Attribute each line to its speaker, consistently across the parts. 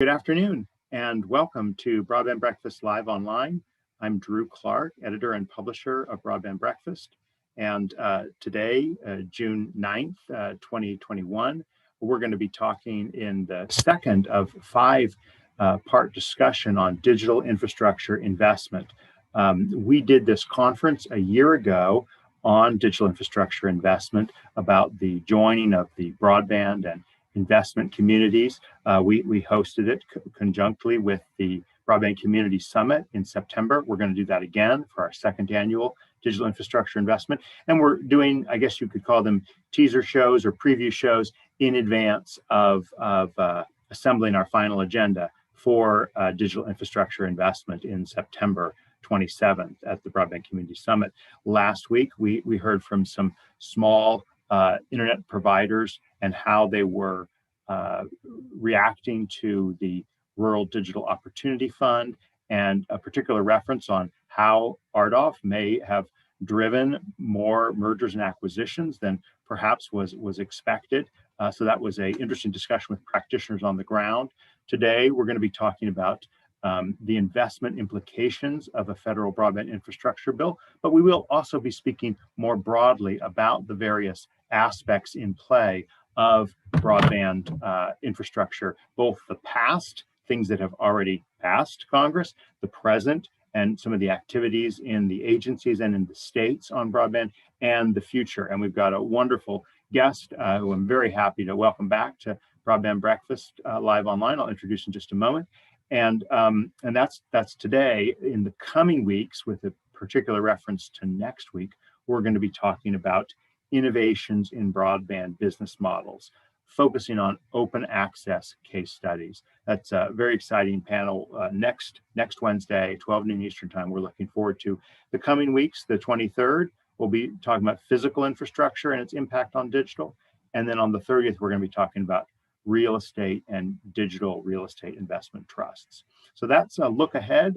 Speaker 1: Good afternoon and welcome to Broadband Breakfast Live Online. I'm Drew Clark, editor and publisher of Broadband Breakfast. And today, June 9th, 2021, we're going to be talking in the second of five-part discussion on digital infrastructure investment. We did this conference a year ago on digital infrastructure investment about the joining of the broadband and investment communities. We hosted it conjunctly with the Broadband Community Summit in September. We're going to do that again for our second annual digital infrastructure investment. And we're doing, I guess you could call them teaser shows or preview shows in advance of assembling our final agenda for digital infrastructure investment in September 27th at the Broadband Community Summit. Last week, we heard from some small internet providers and how they were reacting to the Rural Digital Opportunity Fund, and a particular reference on how RDOF may have driven more mergers and acquisitions than perhaps was expected. So that was an interesting discussion with practitioners on the ground. Today, we're going to be talking about the investment implications of a federal broadband infrastructure bill, but we will also be speaking more broadly about the various aspects in play of broadband infrastructure, both the past, things that have already passed Congress, the present, and some of the activities in the agencies and in the states on broadband, and the future. And we've got a wonderful guest who I'm very happy to welcome back to Broadband Breakfast Live Online. I'll introduce in just a moment. And that's today. In the coming weeks, with a particular reference to next week, we're going to be talking about innovations in broadband business models, focusing on open access case studies. That's a very exciting panel next Wednesday, 12 noon Eastern time. We're looking forward to the coming weeks. The 23rd, we'll be talking about physical infrastructure and its impact on digital. And then on the 30th, we're going to be talking about real estate and digital real estate investment trusts. So that's a look ahead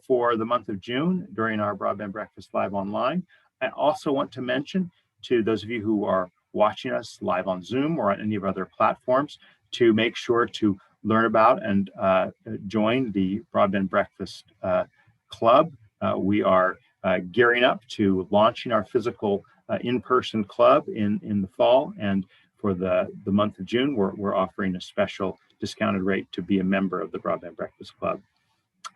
Speaker 1: for the month of June during our Broadband Breakfast Live Online. I also want to mention to those of you who are watching us live on Zoom or on any of our other platforms to make sure to learn about and join the Broadband Breakfast Club. We are gearing up to launching our physical in-person club in the fall, and for the month of June, we're offering a special discounted rate to be a member of the Broadband Breakfast Club.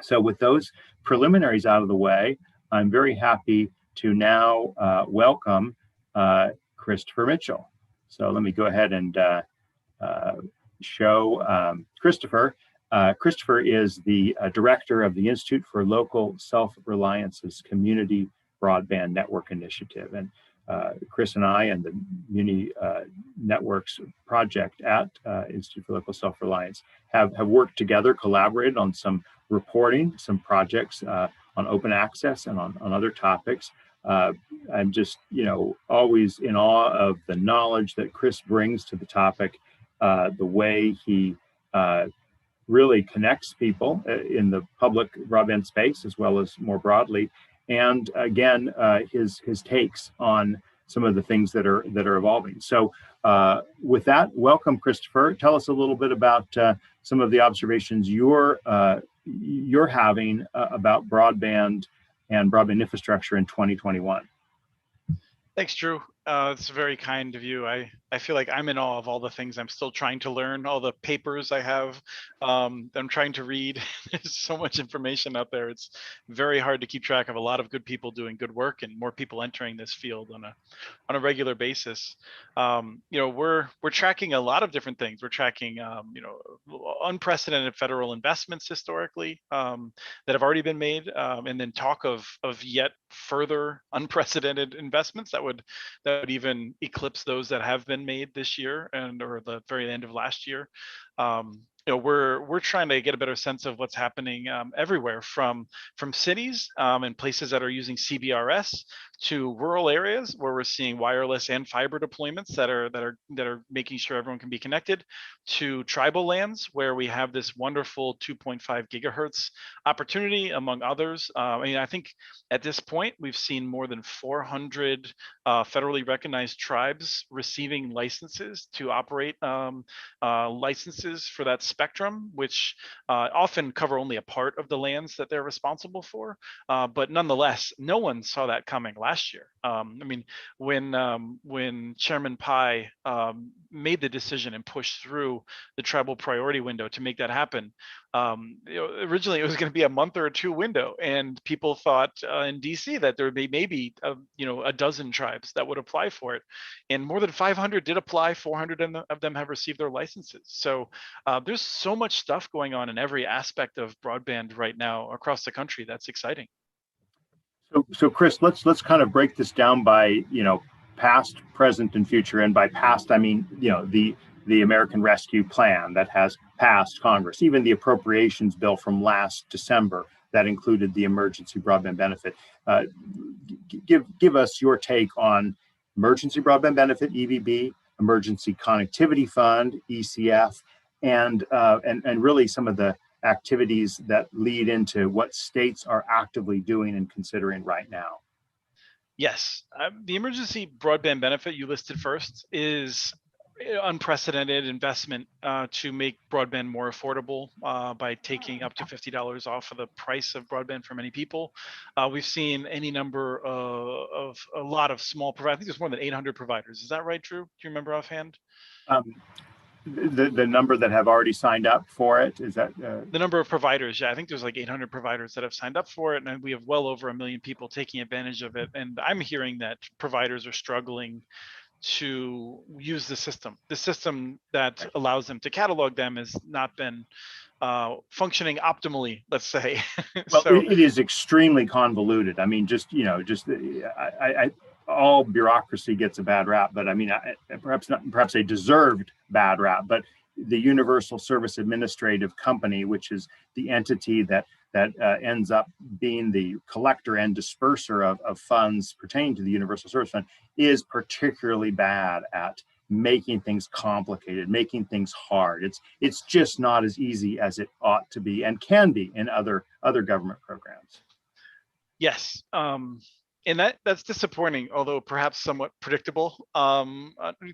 Speaker 1: So with those preliminaries out of the way, I'm very happy to now welcome Christopher Mitchell. So let me go ahead and show Christopher. Christopher is the director of the Institute for Local Self-Reliance's Community Broadband Network Initiative. And Chris and I and the Muni Networks project at Institute for Local Self-Reliance have worked together, collaborated on some reporting, some projects on open access and on other topics. I'm just, always in awe of the knowledge that Chris brings to the topic, the way he really connects people in the public broadband space as well as more broadly. And again, his takes on some of the things that are evolving. So with that, welcome, Christopher. Tell us a little bit about some of the observations you're having about broadband and broadband infrastructure in 2021.
Speaker 2: Thanks, Drew. It's very kind of you. I feel like I'm in awe of all the things I'm still trying to learn, all the papers I have that I'm trying to read. There's so much information out there. It's very hard to keep track of a lot of good people doing good work and more people entering this field on a regular basis. We're tracking a lot of different things. We're tracking unprecedented federal investments historically that have already been made, and then talk of yet further unprecedented investments that would even eclipse those that have been made this year or the very end of last year. We're trying to get a better sense of what's happening everywhere from cities and places that are using CBRS to rural areas where we're seeing wireless and fiber deployments that are making sure everyone can be connected, to tribal lands where we have this wonderful 2.5 gigahertz opportunity, among others. I think at this point we've seen more than 400 federally recognized tribes receiving licenses to operate, licenses for that spectrum, which often cover only a part of the lands that they're responsible for. But nonetheless, no one saw that coming last year. When Chairman Pai made the decision and pushed through the tribal priority window to make that happen, originally it was going to be a month or two window, and people thought in DC that there would be maybe a dozen tribes that would apply for it, and more than 500 did apply. 400 of them have received their licenses. So there's so much stuff going on in every aspect of broadband right now across the country. That's exciting.
Speaker 1: So Chris, let's kind of break this down by past, present, and future. And by past, I mean the American Rescue Plan that has passed Congress, even the appropriations bill from last December that included the emergency broadband benefit. Give us your take on emergency broadband benefit, EBB, emergency connectivity fund, ECF, and really some of the activities that lead into what states are actively doing and considering right now.
Speaker 2: Yes, the emergency broadband benefit you listed first is unprecedented investment to make broadband more affordable by taking up to $50 off of the price of broadband for many people. We've seen any number of a lot of small providers. I think there's more than 800 providers. Is that right, Drew? Do you remember offhand?
Speaker 1: The number that have already signed up for it, is that
Speaker 2: the number of providers? Yeah, I think there's like 800 providers that have signed up for it, and we have well over 1 million people taking advantage of it. And I'm hearing that providers are struggling to use the system. The system that allows them to catalog them has not been functioning optimally, let's say.
Speaker 1: Well, so it is extremely convoluted. I mean, all bureaucracy gets a bad rap, but I mean, perhaps a deserved bad rap. But the Universal Service Administrative Company, which is the entity that ends up being the collector and disperser of funds pertaining to the Universal Service Fund, is particularly bad at making things complicated, making things hard. It's just not as easy as it ought to be and can be in other government programs.
Speaker 2: Yes. And that's disappointing, although perhaps somewhat predictable.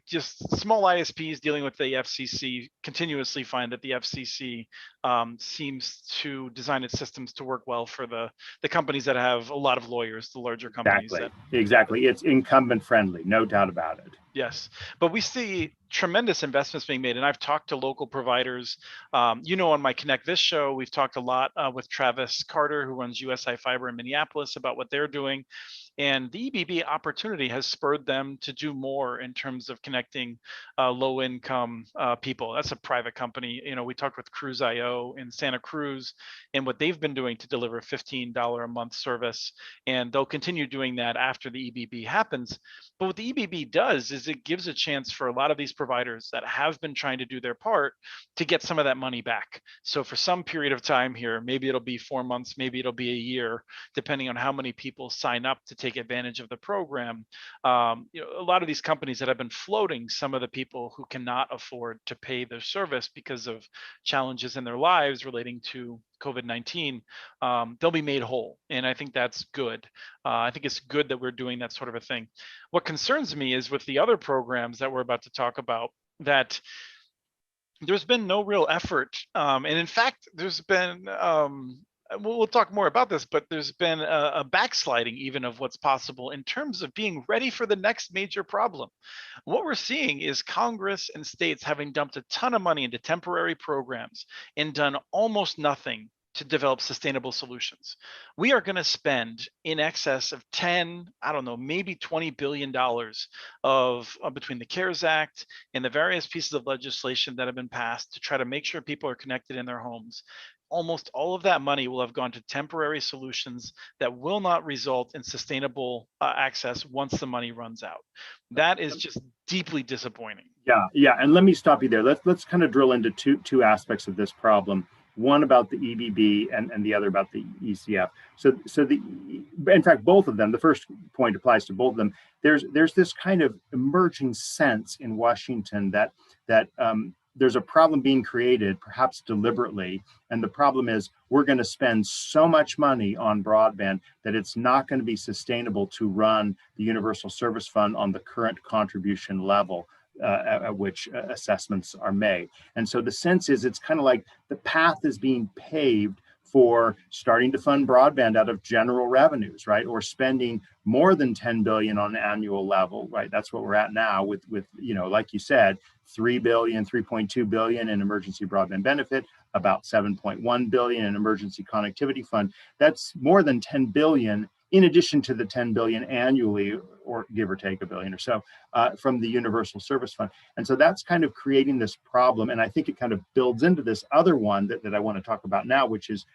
Speaker 2: Just small ISPs dealing with the FCC continuously find that the FCC seems to design its systems to work well for the companies that have a lot of lawyers, the larger companies.
Speaker 1: Exactly. It's incumbent friendly, no doubt about it.
Speaker 2: Yes, but we see tremendous investments being made, and I've talked to local providers. On my Connect This show, we've talked a lot with Travis Carter, who runs USI Fiber in Minneapolis, about what they're doing. And the EBB opportunity has spurred them to do more in terms of connecting low-income people. That's a private company. We talked with Cruise.io in Santa Cruz and what they've been doing to deliver $15 a month service, and they'll continue doing that after the EBB happens. But what the EBB does is it gives a chance for a lot of these providers that have been trying to do their part to get some of that money back. So for some period of time here, maybe it'll be 4 months, maybe it'll be a year, depending on how many people sign up to take advantage of the program. A lot of these companies that have been floating some of the people who cannot afford to pay their service because of challenges in their lives relating to COVID-19, they'll be made whole. And I think that's good. I think it's good that we're doing that sort of a thing. What concerns me is with the other programs that we're about to talk about, that there's been no real effort. And in fact, there's been, we'll talk more about this, but there's been a backsliding even of what's possible in terms of being ready for the next major problem. What we're seeing is Congress and states having dumped a ton of money into temporary programs and done almost nothing to develop sustainable solutions. We are going to spend in excess of maybe $20 billion of between the CARES Act and the various pieces of legislation that have been passed to try to make sure people are connected in their homes. Almost all of that money will have gone to temporary solutions that will not result in sustainable access once the money runs out. That is just deeply disappointing.
Speaker 1: Yeah. And let me stop you there. Let's kind of drill into two aspects of this problem. one about the EBB and the other about the ECF. So in fact, both of them, the first point applies to both of them. There's this kind of emerging sense in Washington that there's a problem being created, perhaps deliberately, and the problem is we're going to spend so much money on broadband that it's not going to be sustainable to run the Universal Service Fund on the current contribution level at which assessments are made. And so the sense is it's kind of like the path is being paved for starting to fund broadband out of general revenues, right? Or spending more than 10 billion on an annual level, right? That's what we're at now with like you said, 3 billion, 3.2 billion in emergency broadband benefit, about 7.1 billion in emergency connectivity fund. That's more than 10 billion in addition to the 10 billion annually, or give or take a billion or so, from the Universal Service Fund. And so that's kind of creating this problem. And I think it kind of builds into this other one that I want to talk about now, which is,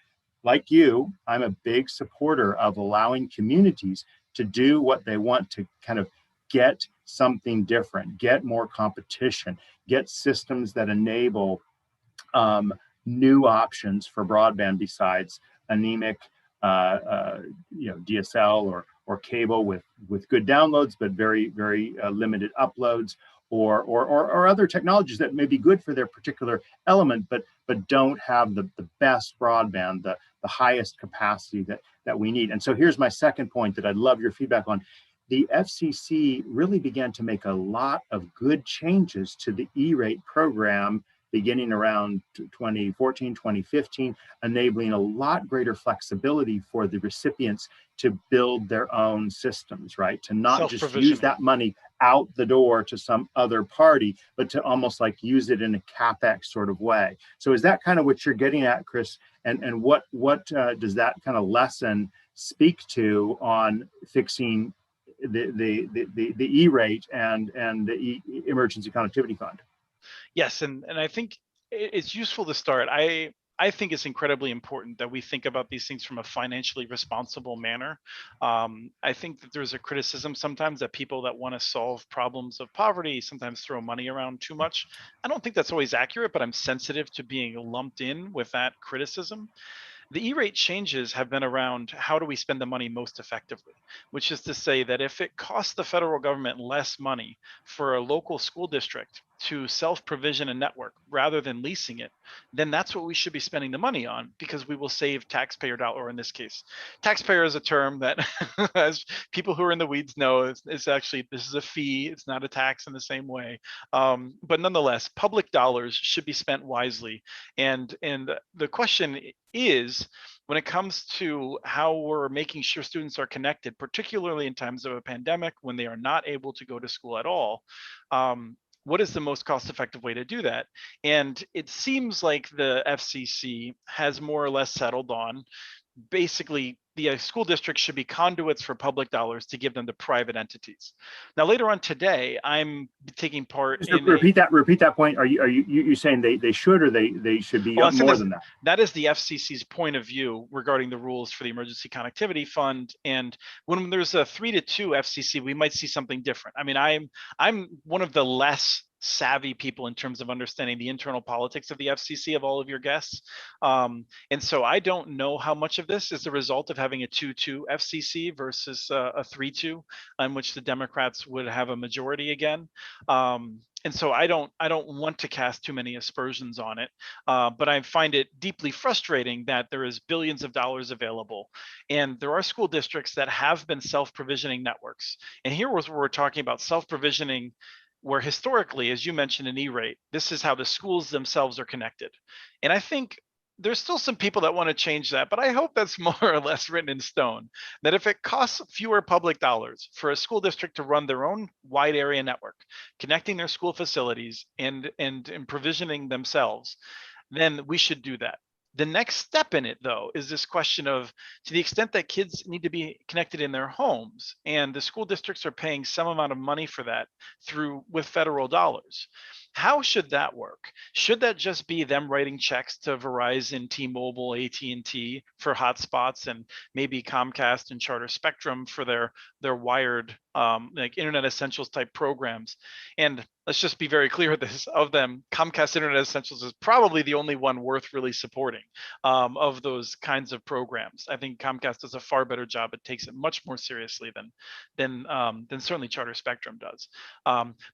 Speaker 1: like you, I'm a big supporter of allowing communities to do what they want to kind of get something different, get more competition, get systems that enable new options for broadband besides anemic, DSL or cable with good downloads, but very, very limited uploads, or other technologies that may be good for their particular element, but don't have the best broadband, the highest capacity that we need. And so here's my second point that I'd love your feedback on. The FCC really began to make a lot of good changes to the E-rate program beginning around 2014, 2015, enabling a lot greater flexibility for the recipients to build their own systems, right? To not just use that money out the door to some other party, but to almost like use it in a CapEx sort of way. So is that kind of what you're getting at, Chris? And what does that kind of lesson speak to on fixing the E-rate and the emergency connectivity fund?
Speaker 2: Yes, and I think it's useful to start. I think it's incredibly important that we think about these things from a financially responsible manner. I think that there's a criticism sometimes that people that want to solve problems of poverty sometimes throw money around too much. I don't think that's always accurate, but I'm sensitive to being lumped in with that criticism. The E-rate changes have been around how do we spend the money most effectively, which is to say that if it costs the federal government less money for a local school district to self-provision a network rather than leasing it, then that's what we should be spending the money on, because we will save taxpayer dollar. Or in this case, taxpayer is a term that as people who are in the weeds know, it's actually, this is a fee, it's not a tax in the same way. But nonetheless, public dollars should be spent wisely. And the question is, when it comes to how we're making sure students are connected, particularly in times of a pandemic when they are not able to go to school at all, what is the most cost-effective way to do that? And it seems like the FCC has more or less settled on basically the school districts should be conduits for public dollars to give them to private entities. Now, later on today, I'm taking part in
Speaker 1: repeat that point. Are you saying they should, or they should be more than that?
Speaker 2: That is the FCC's point of view regarding the rules for the Emergency Connectivity Fund. And when there's a 3-2 FCC, we might see something different. I mean, I'm one of the less savvy people in terms of understanding the internal politics of the FCC of all of your guests. And so I don't know how much of this is the result of having a 2-2 FCC versus a 3-2, on which the Democrats would have a majority again. And so I don't want to cast too many aspersions on it, but I find it deeply frustrating that there is billions of dollars available, and there are school districts that have been self-provisioning networks. And here was where we're talking about self-provisioning, where historically, as you mentioned in E-rate, this is how the schools themselves are connected. And I think there's still some people that want to change that, but I hope that's more or less written in stone, that if it costs fewer public dollars for a school district to run their own wide area network, connecting their school facilities and provisioning themselves, then we should do that. The next step in it, though, is this question of, to the extent that kids need to be connected in their homes, and the school districts are paying some amount of money for that with federal dollars, How should that work? Should that just be them writing checks to Verizon, T-Mobile, AT&T for hotspots, and maybe Comcast and Charter Spectrum for their wired like Internet Essentials type programs? And let's just be very clear with this: of them, Comcast Internet Essentials is probably the only one worth really supporting of those kinds of programs. I think Comcast does a far better job. It takes it much more seriously than certainly Charter Spectrum does.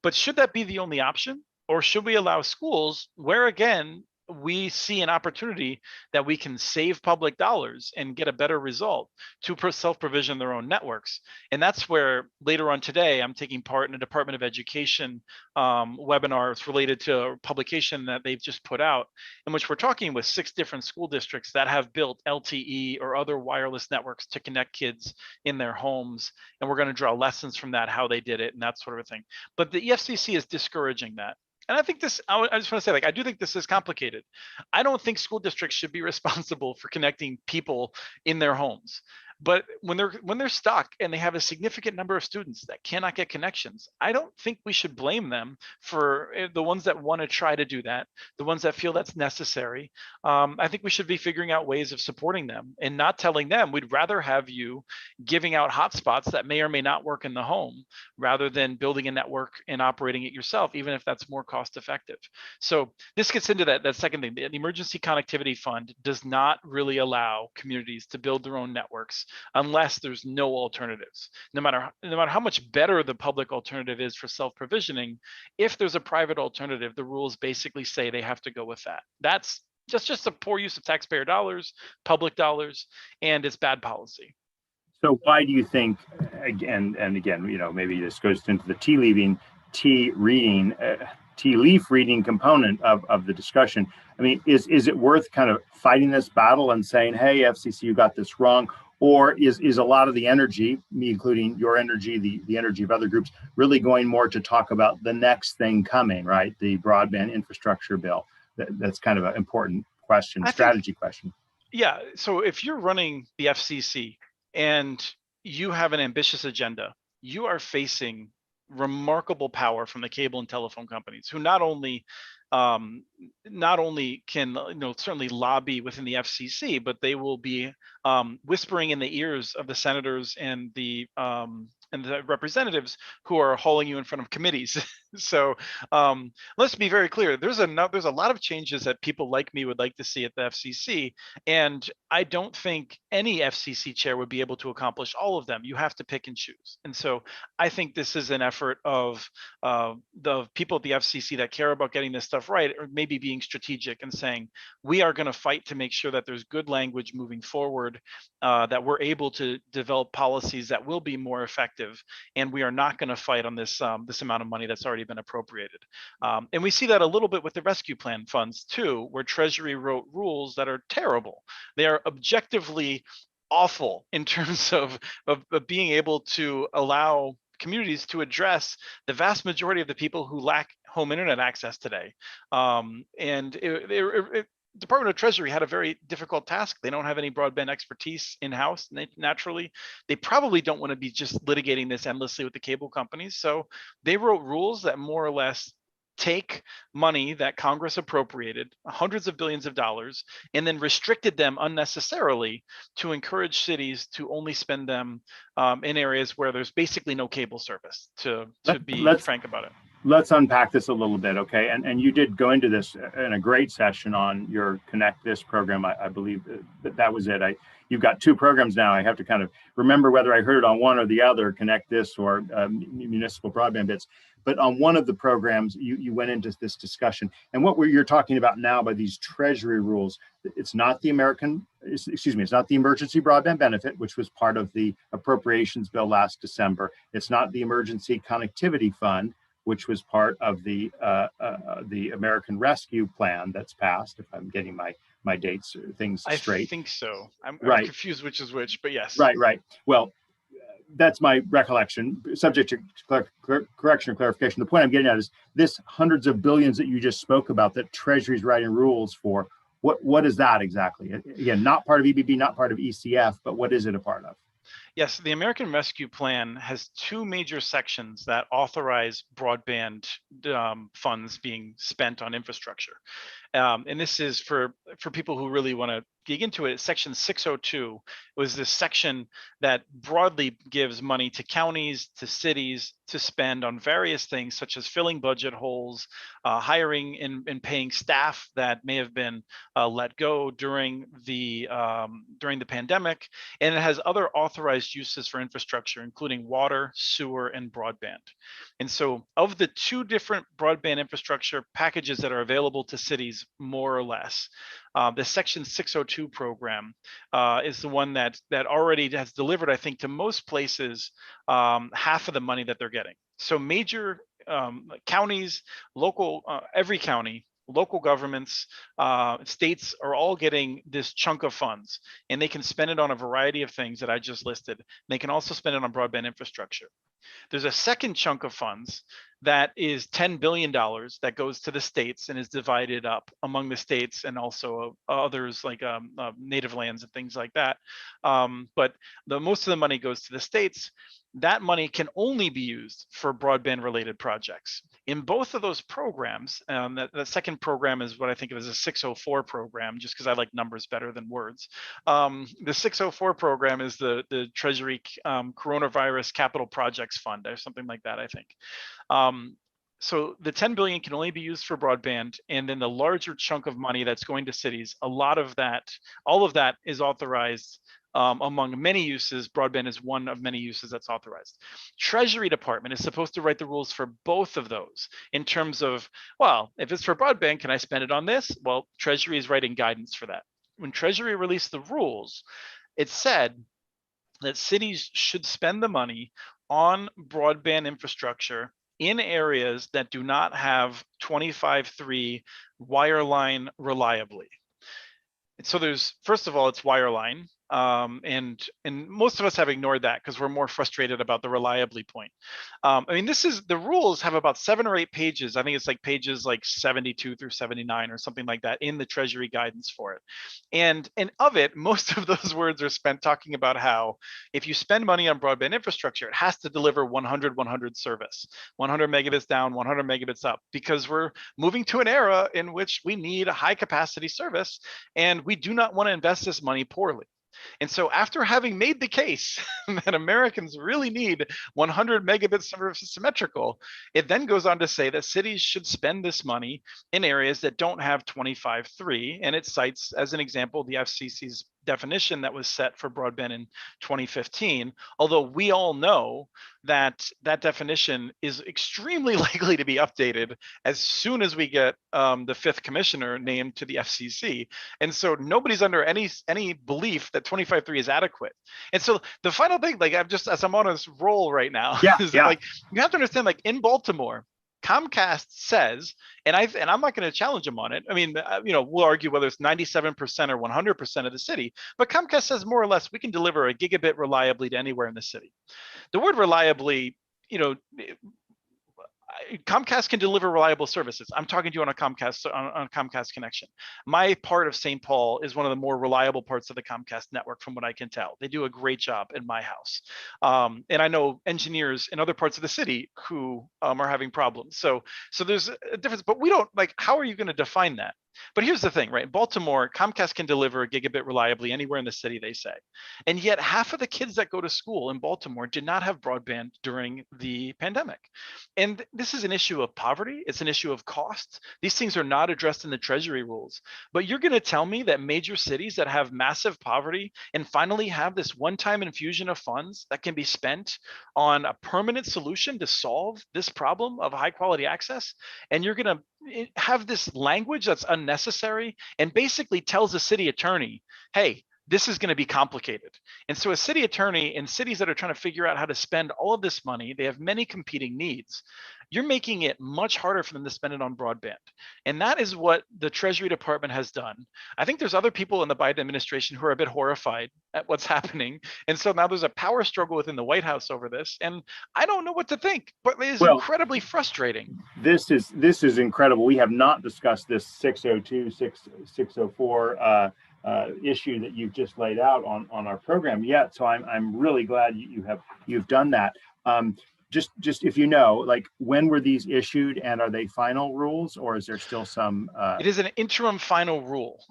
Speaker 2: But should that be the only option? Or should we allow schools where, again, we see an opportunity that we can save public dollars and get a better result to self-provision their own networks? And that's where later on today, I'm taking part in a Department of Education webinar. It's related to a publication that they've just put out, in which we're talking with 6 different school districts that have built LTE or other wireless networks to connect kids in their homes. And we're going to draw lessons from that, how they did it and that sort of thing. But the EFCC is discouraging that. And I think this, I just want to say, like, I do think this is complicated. I don't think school districts should be responsible for connecting people in their homes. But when they're stuck and they have a significant number of students that cannot get connections, I don't think we should blame them for the ones that want to try to do that, the ones that feel that's necessary. I think we should be figuring out ways of supporting them and not telling them we'd rather have you giving out hotspots that may or may not work in the home, rather than building a network and operating it yourself, even if that's more cost effective. So this gets into that second thing. The Emergency Connectivity Fund does not really allow communities to build their own networks unless there's no alternatives. No matter how much better the public alternative is for self-provisioning, if there's a private alternative, the rules basically say they have to go with that. That's just a poor use of taxpayer dollars, public dollars, and it's bad policy.
Speaker 1: So why do you think, again and again, maybe this goes into the tea leaf reading component of the discussion. I mean, is it worth kind of fighting this battle and saying, hey, FCC, you got this wrong? Or is a lot of the energy, me including your energy, the energy of other groups, really going more to talk about the next thing coming, right? The broadband infrastructure bill. That's kind of an important question, strategy question.
Speaker 2: Yeah. So if you're running the FCC and you have an ambitious agenda, you are facing remarkable power from the cable and telephone companies, who not only can certainly lobby within the FCC, but they will be whispering in the ears of the senators and the representatives who are hauling you in front of committees. So let's be very clear. There's a lot of changes that people like me would like to see at the FCC, and I don't think any FCC chair would be able to accomplish all of them. You have to pick and choose. And so I think this is an effort of the people at the FCC that care about getting this stuff right, or maybe being strategic and saying, we are going to fight to make sure that there's good language moving forward, that we're able to develop policies that will be more effective, and we are not going to fight on this amount of money that's already been appropriated. And we see that a little bit with the rescue plan funds too, where Treasury wrote rules that are terrible. They are objectively awful in terms of being able to allow communities to address the vast majority of the people who lack home internet access today. Department of Treasury had a very difficult task. They don't have any broadband expertise in-house. Naturally, they probably don't want to be just litigating this endlessly with the cable companies. So they wrote rules that more or less take money that Congress appropriated, hundreds of billions of dollars, and then restricted them unnecessarily to encourage cities to only spend them in areas where there's basically no cable service, to be frank about it.
Speaker 1: Let's unpack this a little bit, okay? And you did go into this in a great session on your Connect This program. I believe that was it. You've got 2 programs now. I have to kind of remember whether I heard it on one or the other, Connect This or Municipal Broadband Bits. But on one of the programs, you went into this discussion. And what you're talking about now by these Treasury rules, it's not the it's not the Emergency Broadband Benefit, which was part of the appropriations bill last December. It's not the Emergency Connectivity Fund, which was part of the American Rescue Plan that's passed, if I'm getting my dates things straight.
Speaker 2: I think so. I'm confused which is which, but yes.
Speaker 1: Right. Well, that's my recollection, subject to correction or clarification. The point I'm getting at is this hundreds of billions that you just spoke about that Treasury's writing rules for, what is that exactly? Again, not part of EBB, not part of ECF, but what is it a part of?
Speaker 2: Yes, the American Rescue Plan has two major sections that authorize broadband funds being spent on infrastructure. And this is for people who really want to dig into it. Section 602 was this section that broadly gives money to counties, to cities to spend on various things such as filling budget holes, hiring and paying staff that may have been let go during the pandemic, and it has other authorized uses for infrastructure, including water, sewer, and broadband. And so, of the two different broadband infrastructure packages that are available to cities, more or less, the Section 602 program is the one that already has delivered, I think, to most places half of the money that they're getting. So major counties, local, every county, local governments, states are all getting this chunk of funds, and they can spend it on a variety of things that I just listed. They can also spend it on broadband infrastructure. There's a second chunk of funds that is $10 billion that goes to the states and is divided up among the states and also others like native lands and things like that. But most of the money goes to the states. That money can only be used for broadband related projects. In both of those programs, that second program is what I think of as a 604 program, just because I like numbers better than words. The 604 program is the Treasury Coronavirus Capital Projects Fund or something like that, I think. So the 10 billion can only be used for broadband, and then the larger chunk of money that's going to cities, all of that is authorized among many uses. Broadband is one of many uses that's authorized. Treasury Department is supposed to write the rules for both of those in terms of, well, if it's for broadband, can I spend it on this? Well, Treasury is writing guidance for that. When Treasury released the rules, it said that cities should spend the money on broadband infrastructure in areas that do not have 25.3 wireline reliably. And so there's, first of all, it's wireline. And most of us have ignored that because we're more frustrated about the reliably point. I mean, the rules have about 7 or 8 pages. I think it's like pages like 72 through 79 or something like that in the Treasury guidance for it. And of it, most of those words are spent talking about how if you spend money on broadband infrastructure, it has to deliver 100-100 service, 100 megabits down, 100 megabits up, because we're moving to an era in which we need a high capacity service, and we do not want to invest this money poorly. And so after having made the case that Americans really need 100 megabits of symmetrical, it then goes on to say that cities should spend this money in areas that don't have 25.3. And it cites as an example the FCC's definition that was set for broadband in 2015, although we all know that that definition is extremely likely to be updated as soon as we get the 5th commissioner named to the FCC. And so nobody's under any belief that 25.3 is adequate. And so the final thing, like as I'm on this roll right now, is that, like, you have to understand, like in Baltimore, Comcast says, and I'm not going to challenge them on it. I mean, we'll argue whether it's 97% or 100% of the city, but Comcast says more or less we can deliver a gigabit reliably to anywhere in the city. The word reliably, Comcast can deliver reliable services. I'm talking to you on a Comcast connection. My part of St. Paul is one of the more reliable parts of the Comcast network, from what I can tell. They do a great job in my house. And I know engineers in other parts of the city who are having problems. So there's a difference, but we don't, like, how are you going to define that? But here's the thing, right? In Baltimore, Comcast can deliver a gigabit reliably anywhere in the city, they say. And yet half of the kids that go to school in Baltimore did not have broadband during the pandemic. And this is an issue of poverty. It's an issue of cost. These things are not addressed in the Treasury rules. But you're going to tell me that major cities that have massive poverty and finally have this one-time infusion of funds that can be spent on a permanent solution to solve this problem of high quality access, and you're going to have this language that's unnecessary and basically tells the city attorney, hey, this is going to be complicated. And so a city attorney in cities that are trying to figure out how to spend all of this money, they have many competing needs. You're making it much harder for them to spend it on broadband. And that is what the Treasury Department has done. I think there's other people in the Biden administration who are a bit horrified at what's happening. And so now there's a power struggle within the White House over this. And I don't know what to think, but it is incredibly frustrating.
Speaker 1: This is incredible. We have not discussed this 602, 604 issue that you've just laid out on our program yet. So I'm really glad you've done that. Just if you know, like, when were these issued, and are they final rules, or is there still some?
Speaker 2: It is an interim final rule,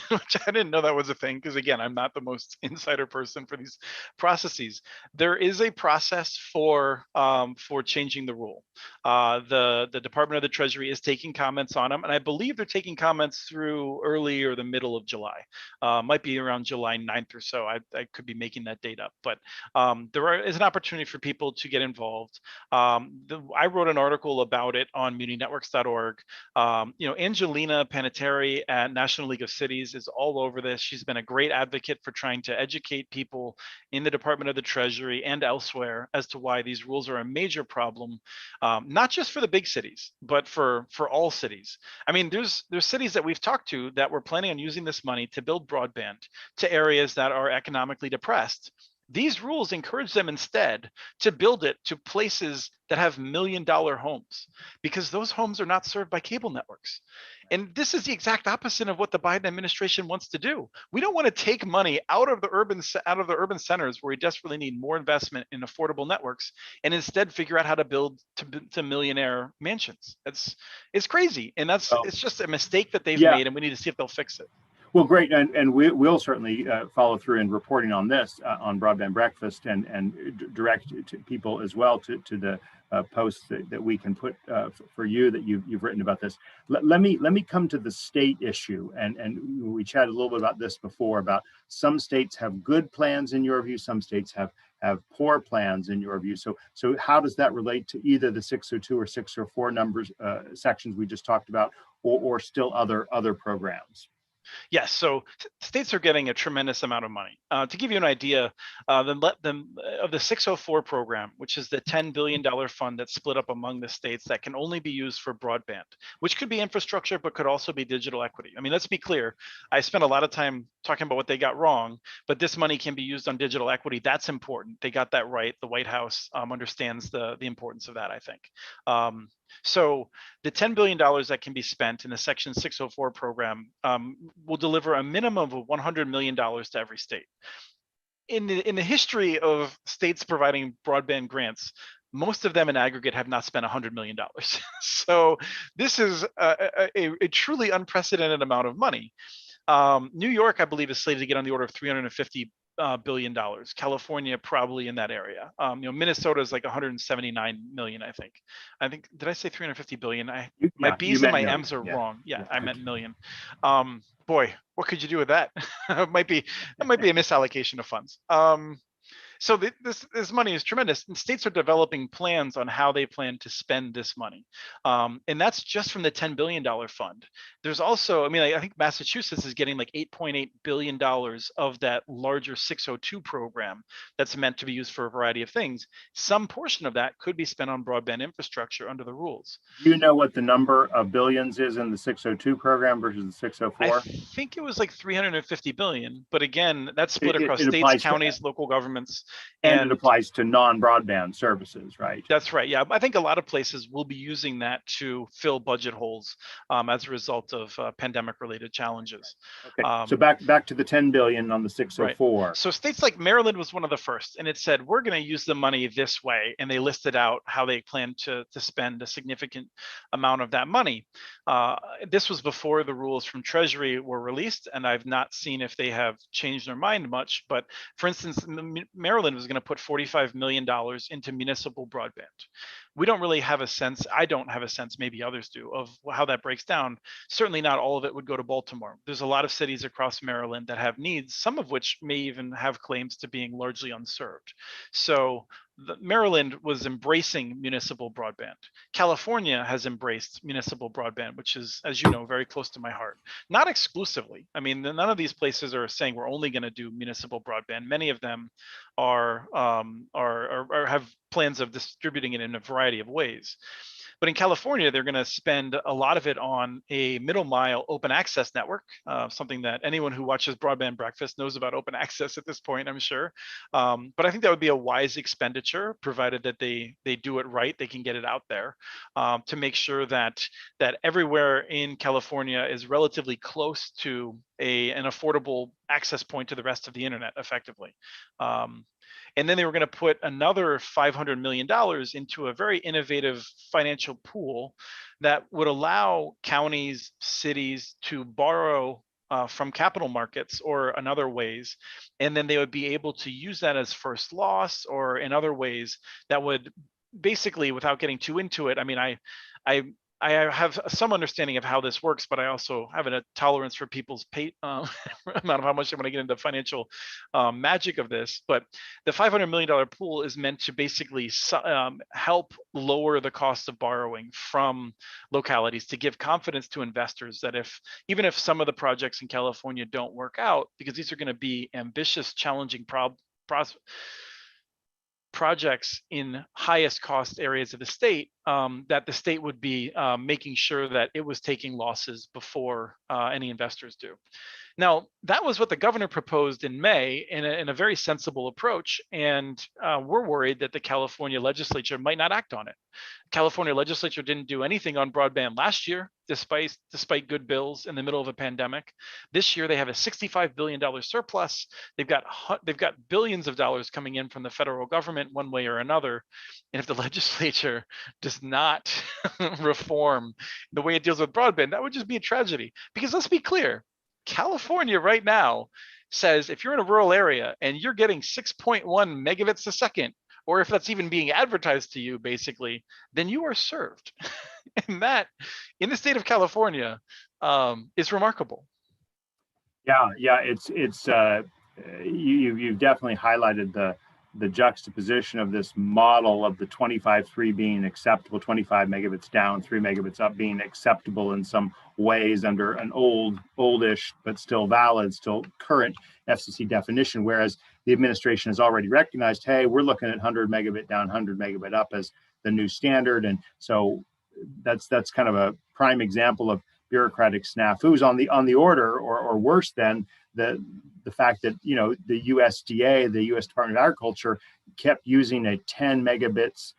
Speaker 2: which I didn't know that was a thing, because again, I'm not the most insider person for these processes. There is a process for changing the rule. The Department of the Treasury is taking comments on them, and I believe they're taking comments through early or the middle of July. Might be around July 9th or so. I could be making that date up, but is an opportunity for people to get involved. I wrote an article about it on muninetworks.org. Angelina Panettiere at National League of Cities is all over this. She's been a great advocate for trying to educate people in the Department of the Treasury and elsewhere as to why these rules are a major problem, not just for the big cities, but for all cities. I mean, there's cities that we've talked to that were planning on using this money to build broadband to areas that are economically depressed. These rules encourage them instead to build it to places that have $1 million homes, because those homes are not served by cable networks. And this is the exact opposite of what the Biden administration wants to do. We don't want to take money out of the urban centers where we desperately need more investment in affordable networks, and instead figure out how to build to millionaire mansions. It's crazy, and it's just a mistake that they've made, and we need to see if they'll fix it.
Speaker 1: Well, great, and we'll certainly follow through in reporting on this on Broadband Breakfast, and direct to people as well to the posts that we can put for you that you've written about this. Let me come to the state issue, and we chatted a little bit about this before, about some states have good plans in your view, some states have poor plans in your view. So how does that relate to either the 602 or 604 numbers sections we just talked about, or still other programs?
Speaker 2: Yes, so states are getting a tremendous amount of money. To give you an idea, of the 604 program, which is the $10 billion fund that's split up among the states that can only be used for broadband, which could be infrastructure, but could also be digital equity. I mean, let's be clear. I spent a lot of time talking about what they got wrong, but this money can be used on digital equity. That's important. They got that right. The White House understands the importance of that, I think. So the $10 billion that can be spent in the Section 604 program will deliver a minimum of $100 million to every state. In the history of states providing broadband grants, most of them in aggregate have not spent $100 million. So this is a truly unprecedented amount of money. New York, I believe, is slated to get on the order of $350 billion. California probably in that area. Minnesota is like 179 million, I think. Did I say 350 billion? My B's and my M's are wrong. Yeah, I meant million. Boy, what could you do with that? That might be a misallocation of funds. So this money is tremendous, and states are developing plans on how they plan to spend this money. And that's just from the $10 billion fund. There's also, I think Massachusetts is getting like $8.8 billion of that larger 602 program that's meant to be used for a variety of things. Some portion of that could be spent on broadband infrastructure under the rules.
Speaker 1: Do you know what the number of billions is in the 602 program versus the 604?
Speaker 2: I think it was like 350 billion, but again, that's split across states, counties, local governments.
Speaker 1: And it applies to non-broadband services, right?
Speaker 2: That's right. Yeah, I think a lot of places will be using that to fill budget holes as a result of pandemic-related challenges.
Speaker 1: Okay. So back to the 10 billion on the 604.
Speaker 2: Right. So states like Maryland was one of the first, and it said we're going to use the money this way, and they listed out how they plan to spend a significant amount of that money. This was before the rules from Treasury were released, and I've not seen if they have changed their mind much. But for instance, Maryland was going to put $45 million into municipal broadband. We don't really have a sense, I don't have a sense, maybe others do, of how that breaks down. Certainly not all of it would go to Baltimore. There's a lot of cities across Maryland that have needs, some of which may even have claims to being largely unserved. So Maryland was embracing municipal broadband. California has embraced municipal broadband, which is, as you know, very close to my heart. Not exclusively. I mean, none of these places are saying we're only going to do municipal broadband. Many of them are have plans of distributing it in a variety of ways. But in California, they're going to spend a lot of it on a middle mile open access network, something that anyone who watches Broadband Breakfast knows about open access at this point, I'm sure. But I think that would be a wise expenditure, provided that they do it right, they can get it out there, to make sure that everywhere in California is relatively close to an affordable access point to the rest of the internet effectively. And then they were going to put another $500 million into a very innovative financial pool that would allow counties, cities to borrow from capital markets or in other ways. And then they would be able to use that as first loss or in other ways that would basically, without getting too into it, I mean, I I have some understanding of how this works, but I also have a tolerance for people's amount of how much I want to get into financial magic of this. But the $500 million pool is meant to basically help lower the cost of borrowing from localities, to give confidence to investors that even if some of the projects in California don't work out, because these are going to be ambitious, challenging projects in highest cost areas of the state, that the state would be making sure that it was taking losses before any investors do. Now, that was what the governor proposed in May in a very sensible approach, and we're worried that the California legislature might not act on it. California legislature didn't do anything on broadband last year, despite good bills in the middle of a pandemic. This year, they have a $65 billion surplus. They've got billions of dollars coming in from the federal government one way or another. And if the legislature does not reform the way it deals with broadband, that would just be a tragedy. Because let's be clear, California right now says if you're in a rural area and you're getting 6.1 megabits a second, or if that's even being advertised to you, basically, then you are served. And that, in the state of California, is remarkable.
Speaker 1: Yeah, you've definitely highlighted the juxtaposition of this model of the 25/3 being acceptable, 25 megabits down, 3 megabits up being acceptable in some ways under an oldish but still valid, still current FCC definition, whereas the administration has already recognized, hey, we're looking at 100 megabit down, 100 megabit up as the new standard. And so that's kind of a prime example of bureaucratic snafus on the order, or worse than the fact that the USDA, the U.S. Department of Agriculture, kept using a 10 megabits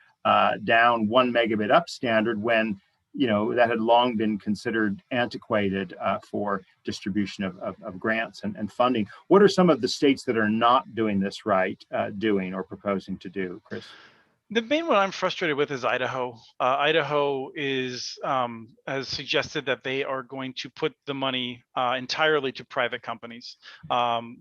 Speaker 1: down, 1 megabit up standard when that had long been considered antiquated for distribution of grants and funding. What are some of the states that are not doing this right, doing or proposing to do, Chris?
Speaker 2: The main one I'm frustrated with is Idaho. Idaho has suggested that they are going to put the money entirely to private companies,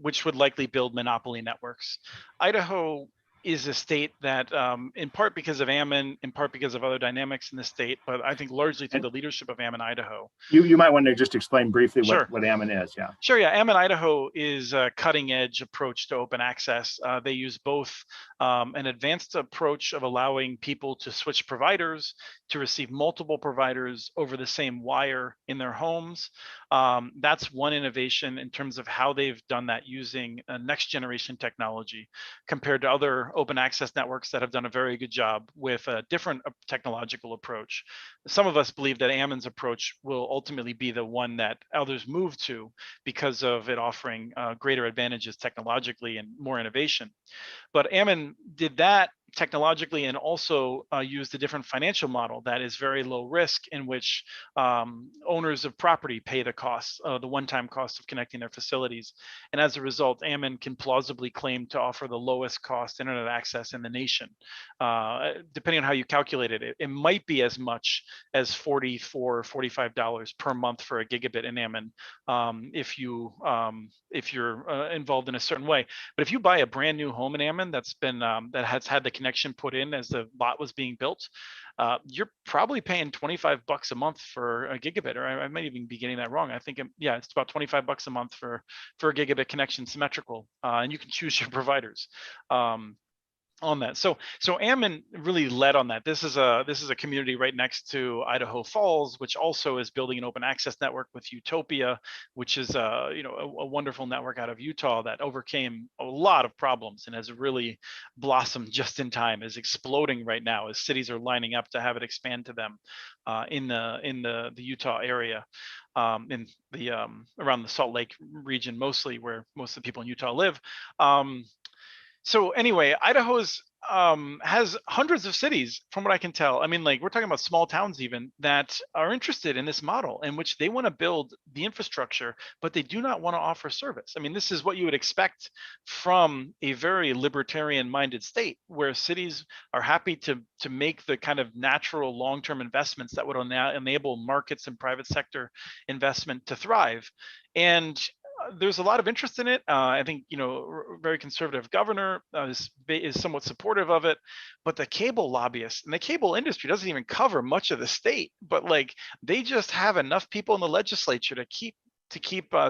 Speaker 2: which would likely build monopoly networks. Idaho is a state that, in part because of Ammon, in part because of other dynamics in the state, but I think largely through the leadership of Ammon, Idaho.
Speaker 1: You might want to just explain briefly
Speaker 2: Sure.
Speaker 1: what Ammon is. Yeah.
Speaker 2: Sure. Yeah. Ammon, Idaho is a cutting edge approach to open access. They use both an advanced approach of allowing people to switch providers, to receive multiple providers over the same wire in their homes. That's one innovation in terms of how they've done that using a next generation technology compared to other open access networks that have done a very good job with a different technological approach. Some of us believe that Ammon's approach will ultimately be the one that others move to because of it offering greater advantages technologically and more innovation. But Ammon did that technologically and also used a different financial model that is very low risk, in which owners of property pay the costs, the one-time cost of connecting their facilities. And as a result, Ammon can plausibly claim to offer the lowest cost internet access in the nation. Depending on how you calculate it, it might be as much as $44 or $45 per month for a gigabit in Ammon if you're involved in a certain way. But if you buy a brand new home in Ammon that has had the connection put in as the lot was being built, you're probably paying $25 a month for a gigabit, or I might even be getting that wrong. I think it's about $25 a month for a gigabit connection, symmetrical, and you can choose your providers on that. So Ammon really led on that. This is a community right next to Idaho Falls, which also is building an open access network with Utopia, which is a wonderful network out of Utah that overcame a lot of problems and has really blossomed just in time, is exploding right now as cities are lining up to have it expand to them in the Utah area. In the around the Salt Lake region, mostly, where most of the people in Utah live. So anyway, Idaho's has hundreds of cities, from what I can tell. I mean, like we're talking about small towns even that are interested in this model in which they want to build the infrastructure, but they do not want to offer service. I mean, this is what you would expect from a very libertarian-minded state, where cities are happy to make the kind of natural long-term investments that would enable markets and private sector investment to thrive. And there's a lot of interest in it. I think very conservative governor is somewhat supportive of it, but the cable lobbyists and the cable industry doesn't even cover much of the state. But like they just have enough people in the legislature to keep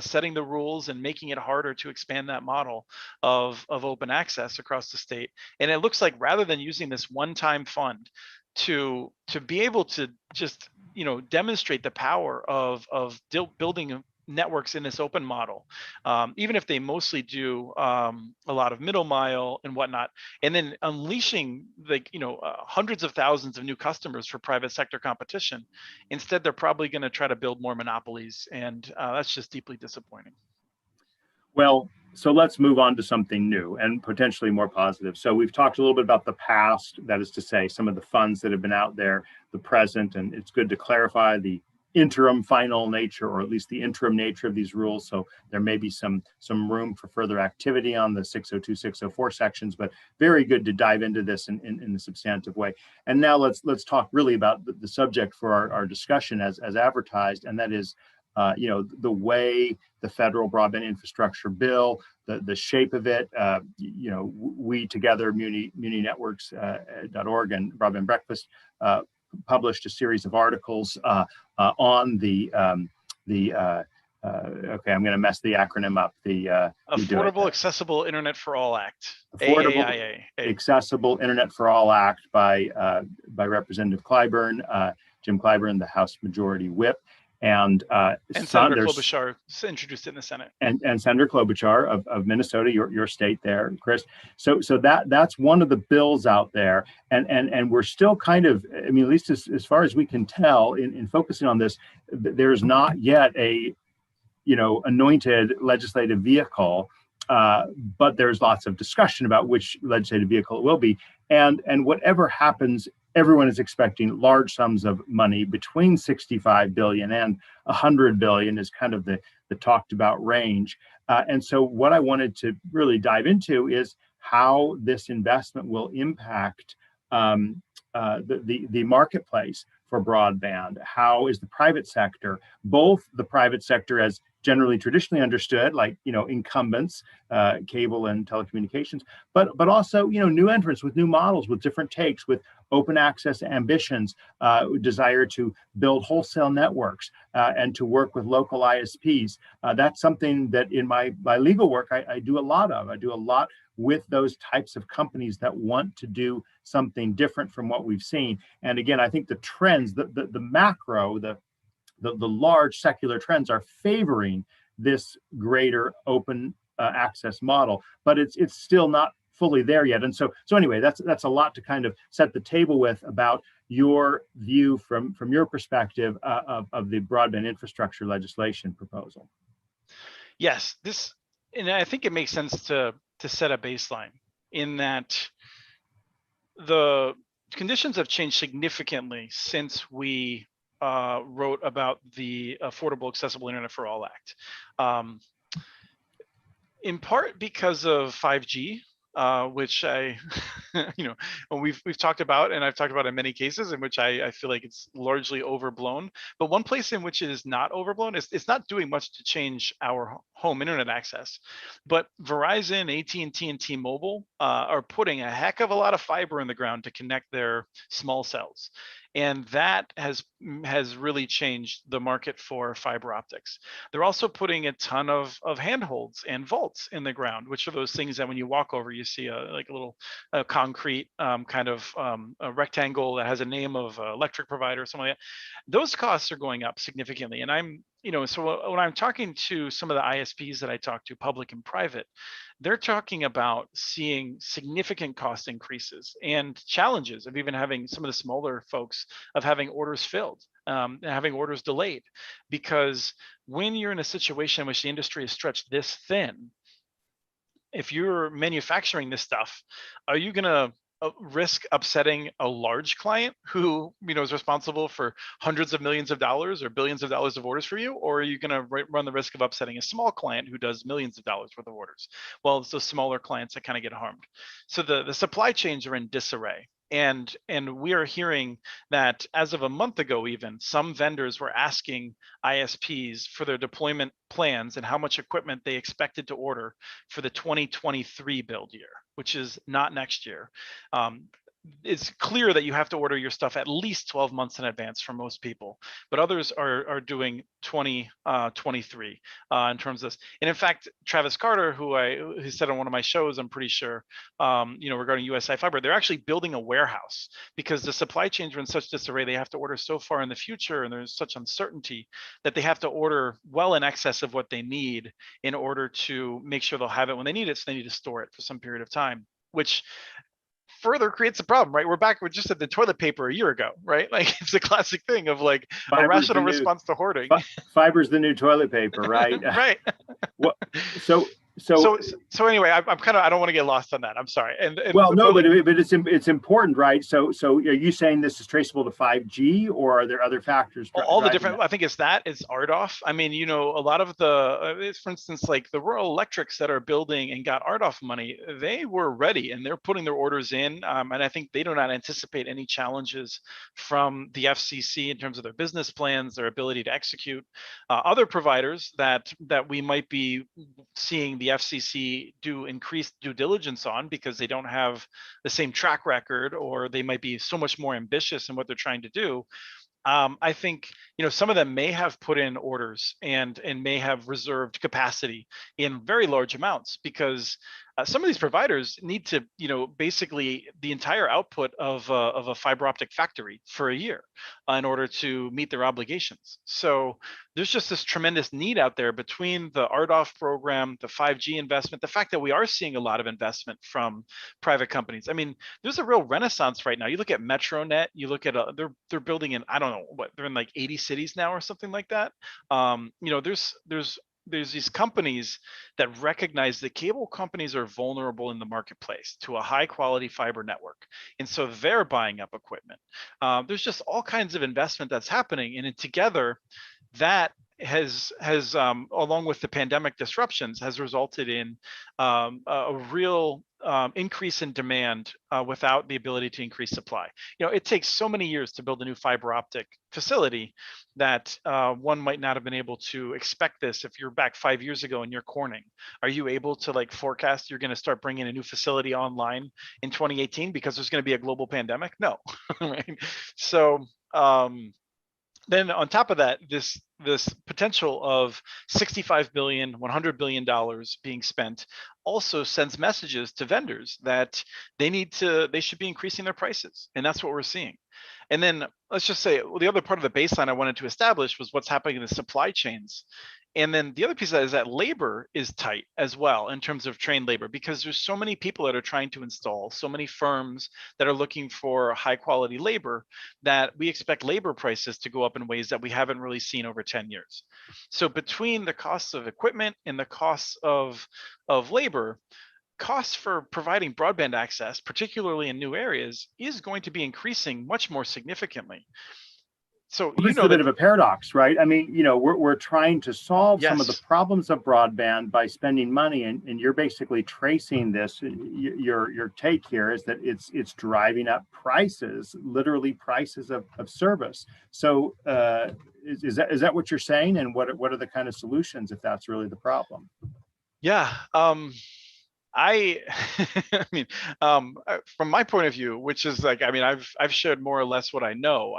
Speaker 2: setting the rules and making it harder to expand that model of open access across the state. And it looks like rather than using this one-time fund to be able to just demonstrate the power of building networks in this open model, even if they mostly do a lot of middle mile and whatnot, and then unleashing hundreds of thousands of new customers for private sector competition. Instead, they're probably going to try to build more monopolies, and that's just deeply disappointing.
Speaker 1: Well, so let's move on to something new and potentially more positive. So we've talked a little bit about the past, that is to say, some of the funds that have been out there, the present, and it's good to clarify the interim final nature, or at least the interim nature of these rules. So there may be some room for further activity on the 602, 604 sections, but very good to dive into this in a substantive way. And now let's talk really about the subject for our discussion as advertised, and that is the way the federal broadband infrastructure bill, the shape of it. We together, MuniNetworks.org and Broadband Breakfast, published a series of articles on the okay, I'm going to mess the acronym up. The
Speaker 2: Affordable Accessible Internet for All Act.
Speaker 1: Affordable
Speaker 2: AAIA.
Speaker 1: Accessible Internet for All Act by Representative Clyburn, Jim Clyburn, the House Majority Whip. And
Speaker 2: Senator Klobuchar introduced it in the Senate.
Speaker 1: And Senator Klobuchar of Minnesota, your state there, Chris. So that's one of the bills out there. And we're still kind of, I mean, at least as far as we can tell in focusing on this, there's not yet a, anointed legislative vehicle, but there's lots of discussion about which legislative vehicle it will be. And whatever happens, everyone is expecting large sums of money. Between 65 billion and 100 billion is kind of the talked about range. And so what I wanted to really dive into is how this investment will impact the marketplace for broadband. How is the private sector, both the private sector as generally traditionally understood, like incumbents, cable and telecommunications, but also new entrants with new models, with different takes, with open access ambitions, desire to build wholesale networks and to work with local ISPs. That's something that in my legal work I do a lot of. I do a lot with those types of companies that want to do something different from what we've seen. And again, I think the trends, the macro, the large secular trends are favoring this greater open access model, but it's still not fully there yet. And so anyway, that's a lot to kind of set the table with about your view from your perspective of the broadband infrastructure legislation proposal.
Speaker 2: Yes, and I think it makes sense to set a baseline in that the conditions have changed significantly since we wrote about the Affordable Accessible Internet for All Act, in part because of 5G, which I, we've talked about, and I've talked about in many cases in which I feel like it's largely overblown. But one place in which it is not overblown is it's not doing much to change our home internet access. But Verizon, AT&T, and T-Mobile are putting a heck of a lot of fiber in the ground to connect their small cells. And that has really changed the market for fiber optics. They're also putting a ton of handholds and vaults in the ground, which are those things that when you walk over, you see a little concrete kind of a rectangle that has a name of electric provider or something like that. Those costs are going up significantly. And so when I'm talking to some of the ISPs that I talk to, public and private, they're talking about seeing significant cost increases and challenges of even having some of the smaller folks of having orders filled, having orders delayed. Because when you're in a situation in which the industry is stretched this thin, if you're manufacturing this stuff, are you going to risk upsetting a large client who is responsible for hundreds of millions of dollars or billions of dollars of orders for you, or are you going to run the risk of upsetting a small client who does millions of dollars worth of orders? Well, it's those smaller clients that kind of get harmed. So the supply chains are in disarray. And we are hearing that as of a month ago, even some vendors were asking ISPs for their deployment plans and how much equipment they expected to order for the 2023 build year, which is not next year. It's clear that you have to order your stuff at least 12 months in advance for most people, but others are doing 2023 in terms of this. And in fact, Travis Carter, who said on one of my shows, I'm pretty sure, regarding USI Fiber, they're actually building a warehouse because the supply chains are in such disarray. They have to order so far in the future, and there's such uncertainty that they have to order well in excess of what they need in order to make sure they'll have it when they need it. So they need to store it for some period of time, which further creates a problem, right? We're just at the toilet paper a year ago, right? Like it's a classic thing of like a rational response to hoarding.
Speaker 1: Fiber's the new toilet paper, right?
Speaker 2: Right.
Speaker 1: Well, so
Speaker 2: anyway, I'm kind of, I don't want to get lost on that. I'm sorry.
Speaker 1: Well, no, but it's important, right? So are you saying this is traceable to 5G, or are there other factors?
Speaker 2: All the different, I think it's RDOF. I mean, a lot of the, for instance, like the rural electrics that are building and got RDOF money, they were ready and they're putting their orders in. And I think they do not anticipate any challenges from the FCC in terms of their business plans, their ability to execute. Other providers that we might be seeing the FCC do increased due diligence on because they don't have the same track record, or they might be so much more ambitious in what they're trying to do. I think some of them may have put in orders and may have reserved capacity in very large amounts because some of these providers need to basically the entire output of a fiber optic factory for a year in order to meet their obligations. So there's just this tremendous need out there between the RDOF program, the 5G investment, the fact that we are seeing a lot of investment from private companies. I mean, there's a real renaissance right now. You look at MetroNet, you look at they're building in, I don't know what, they're in like 80 cities now or something like that. There's these companies that recognize that cable companies are vulnerable in the marketplace to a high quality fiber network. And so they're buying up equipment. There's just all kinds of investment that's happening. And together that has along with the pandemic disruptions, has resulted in a real increase in demand without the ability to increase supply. It takes so many years to build a new fiber optic facility that one might not have been able to expect this. If you're back 5 years ago and you're Corning, are you able to like forecast you're going to start bringing a new facility online in 2018 because there's going to be a global pandemic? No. Right? So then on top of that, this potential of $65 billion, $100 billion being spent also sends messages to vendors that they should be increasing their prices. And that's what we're seeing. And then let's just say, well, the other part of the baseline I wanted to establish was what's happening in the supply chains. And then the other piece of that is that labor is tight as well in terms of trained labor, because there's so many people that are trying to install, so many firms that are looking for high quality labor, that we expect labor prices to go up in ways that we haven't really seen over 10 years. So between the costs of equipment and the costs of labor, costs for providing broadband access, particularly in new areas, is going to be increasing much more significantly. So
Speaker 1: this is a bit of a paradox, right? I mean, we're trying to solve
Speaker 2: yes.
Speaker 1: some of the problems of broadband by spending money, and you're basically tracing this. Your take here is that it's driving up prices, literally prices of service. So is that what you're saying? And what are the kind of solutions if that's really the problem?
Speaker 2: Yeah. I mean, from my point of view, which is like, I mean, I've shared more or less what I know.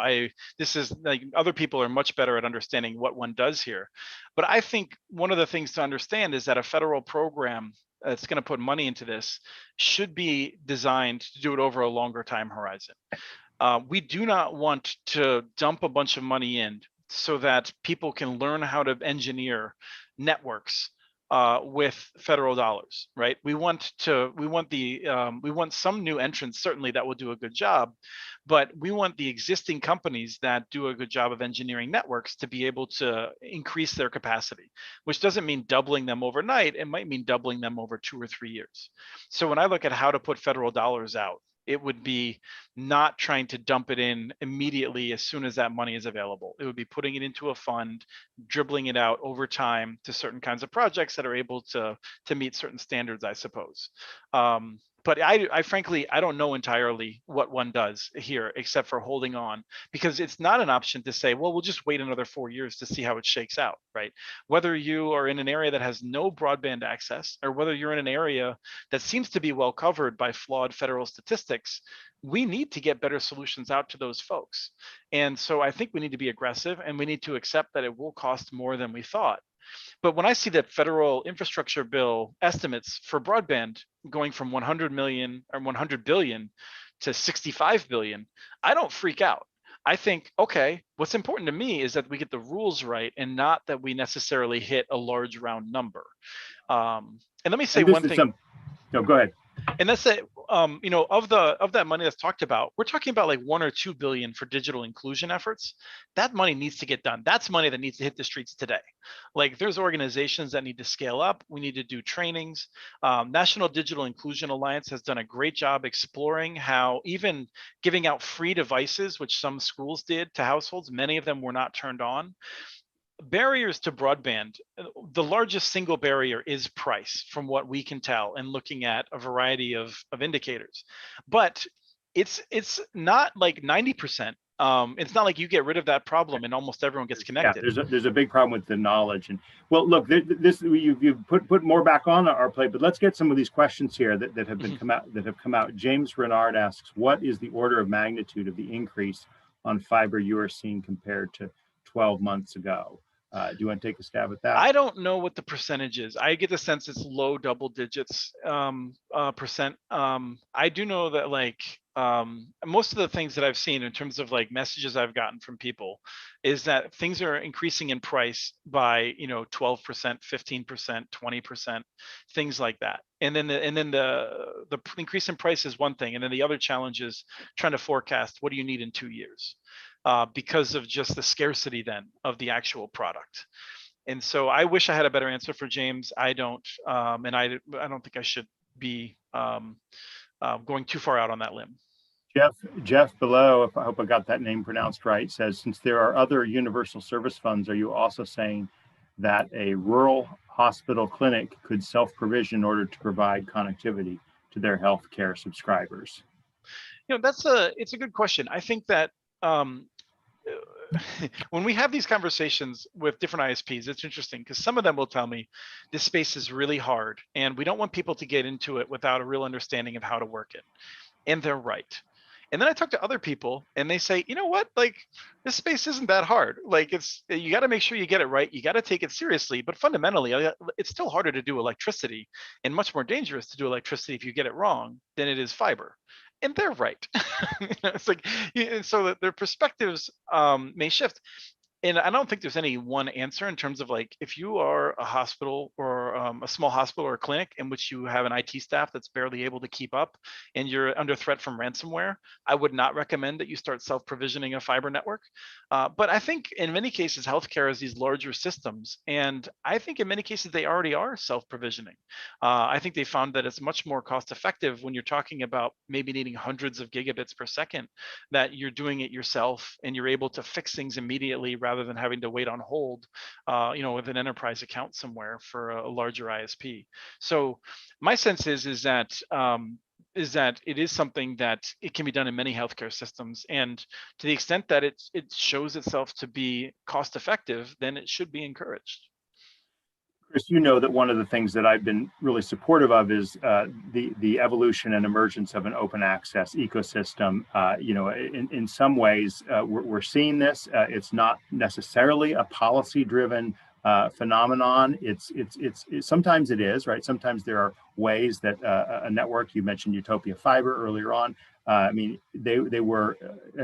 Speaker 2: This is like, other people are much better at understanding what one does here. But I think one of the things to understand is that a federal program that's going to put money into this should be designed to do it over a longer time horizon. We do not want to dump a bunch of money in so that people can learn how to engineer networks with federal dollars, right? We want some new entrants certainly that will do a good job, but we want the existing companies that do a good job of engineering networks to be able to increase their capacity, which doesn't mean doubling them overnight. It might mean doubling them over 2 or 3 years. So when I look at how to put federal dollars out, it would be not trying to dump it in immediately as soon as that money is available. It would be putting it into a fund, dribbling it out over time to certain kinds of projects that are able to meet certain standards, I suppose. But I frankly, I don't know entirely what one does here, except for holding on, because it's not an option to say, well, we'll just wait another 4 years to see how it shakes out, right? Whether you are in an area that has no broadband access, or whether you're in an area that seems to be well covered by flawed federal statistics, we need to get better solutions out to those folks. And so I think we need to be aggressive, and we need to accept that it will cost more than we thought. But when I see the federal infrastructure bill estimates for broadband going from 100 million or 100 billion to 65 billion, I don't freak out. I think, okay, what's important to me is that we get the rules right and not that we necessarily hit a large round number. And let me say one thing.
Speaker 1: No, go ahead.
Speaker 2: And that's it. Of that money that's talked about, we're talking about like 1 or 2 billion for digital inclusion efforts. That money needs to get done. That's money that needs to hit the streets today. Like, there's organizations that need to scale up. We need to do trainings. National Digital Inclusion Alliance has done a great job exploring how even giving out free devices, which some schools did to households, many of them were not turned on. Barriers to broadband, the largest single barrier is price, from what we can tell and looking at a variety of indicators. But it's not like 90%. It's not like you get rid of that problem and almost everyone gets connected.
Speaker 1: Yeah, there's a big problem with the knowledge. And well, look, you've put more back on our plate, but let's get some of these questions here that have been come out. James Renard asks, what is the order of magnitude of the increase on fiber you are seeing compared to 12 months ago? Do you want to take a stab at that?
Speaker 2: I don't know what the percentage is. I get the sense it's low double digits percent. I do know that most of the things that I've seen in terms of like messages I've gotten from people is that things are increasing in price by 12%, 15%, 20%, things like that. And then the increase in price is one thing, and then the other challenge is trying to forecast what do you need in 2 years. Because of just the scarcity then of the actual product. And so I wish I had a better answer for James. I don't, and I don't think I should be going too far out on that limb.
Speaker 1: Jeff below, I hope I got that name pronounced right, says, since there are other universal service funds, are you also saying that a rural hospital clinic could self-provision in order to provide connectivity to their healthcare subscribers?
Speaker 2: It's a good question. I think that when we have these conversations with different ISPs, it's interesting because some of them will tell me this space is really hard and we don't want people to get into it without a real understanding of how to work it. And they're right. And then I talk to other people and they say, you know what, like, this space isn't that hard. Like, you got to make sure you get it right. You got to take it seriously. But fundamentally, it's still harder to do electricity and much more dangerous to do electricity if you get it wrong than it is fiber. And they're right. It's like, so that their perspectives may shift. And I don't think there's any one answer in terms of like, if you are a hospital or a small hospital or a clinic in which you have an IT staff that's barely able to keep up and you're under threat from ransomware, I would not recommend that you start self-provisioning a fiber network. But I think in many cases, healthcare is these larger systems. And I think in many cases, they already are self-provisioning. I think they found that it's much more cost effective when you're talking about maybe needing hundreds of gigabits per second, that you're doing it yourself and you're able to fix things immediately rather than having to wait on hold, with an enterprise account somewhere for a larger ISP. So my sense is that it is something that it can be done in many healthcare systems, and to the extent that it shows itself to be cost effective, then it should be encouraged.
Speaker 1: Chris, you know that one of the things that I've been really supportive of is the evolution and emergence of an open access ecosystem. In some ways, we're seeing this. It's not necessarily a policy-driven phenomenon. It's sometimes it is, right? Sometimes there are ways that a network. You mentioned Utopia Fiber earlier on. They were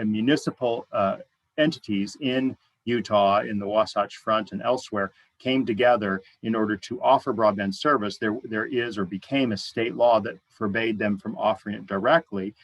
Speaker 1: municipal entities in Utah, in the Wasatch Front and elsewhere, came together in order to offer broadband service. There is or became a state law that forbade them from offering it directly.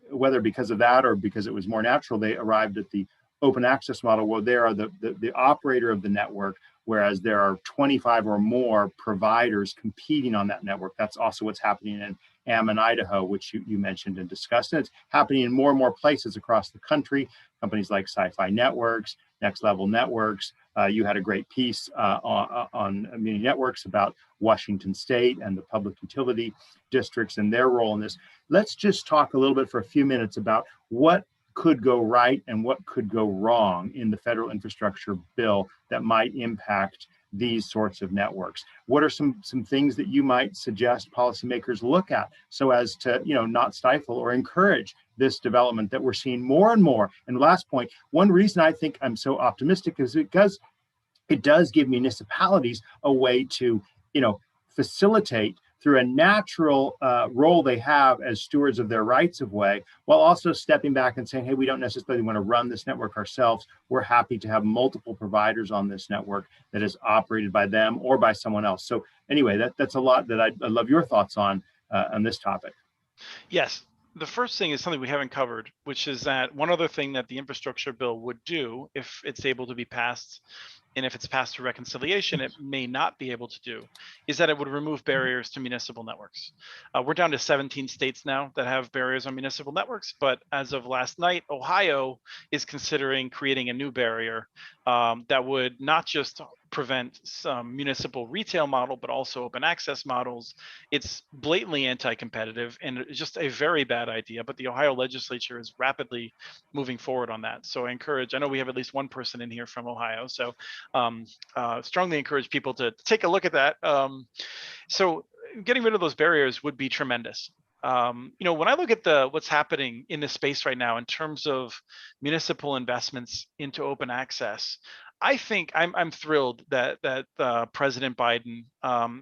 Speaker 1: Whether because of that or because it was more natural, they arrived at the open access model where they are the operator of the network, whereas there are 25 or more providers competing on that network. That's also what's happening in Ammon, Idaho, which you mentioned and discussed. And it's happening in more and more places across the country. Companies like Sci-Fi Networks, Next Level Networks. You had a great piece on Muni Networks about Washington State and the public utility districts and their role in this. Let's just talk a little bit for a few minutes about what could go right and what could go wrong in the federal infrastructure bill that might impact these sorts of networks. What are some things that you might suggest policymakers look at so as to, not stifle or encourage this development that we're seeing more and more? And last point, one reason I think I'm so optimistic is because it does give municipalities a way to, facilitate through a natural role they have as stewards of their rights of way, while also stepping back and saying, hey, we don't necessarily want to run this network ourselves. We're happy to have multiple providers on this network that is operated by them or by someone else. So anyway, that's a lot that I'd love your thoughts on this topic.
Speaker 2: Yes. The first thing is something we haven't covered, which is that one other thing that the infrastructure bill would do, if it's able to be passed, and if it's passed through reconciliation, it may not be able to do, is that it would remove barriers to municipal networks. We're down to 17 states now that have barriers on municipal networks, but as of last night, Ohio is considering creating a new barrier that would not just prevent some municipal retail model, but also open access models. It's blatantly anti-competitive and it's just a very bad idea, but the Ohio legislature is rapidly moving forward on that. So I know we have at least one person in here from Ohio, so strongly encourage people to take a look at that. So getting rid of those barriers would be tremendous. When I look at what's happening in this space right now in terms of municipal investments into open access, I think I'm thrilled that President Biden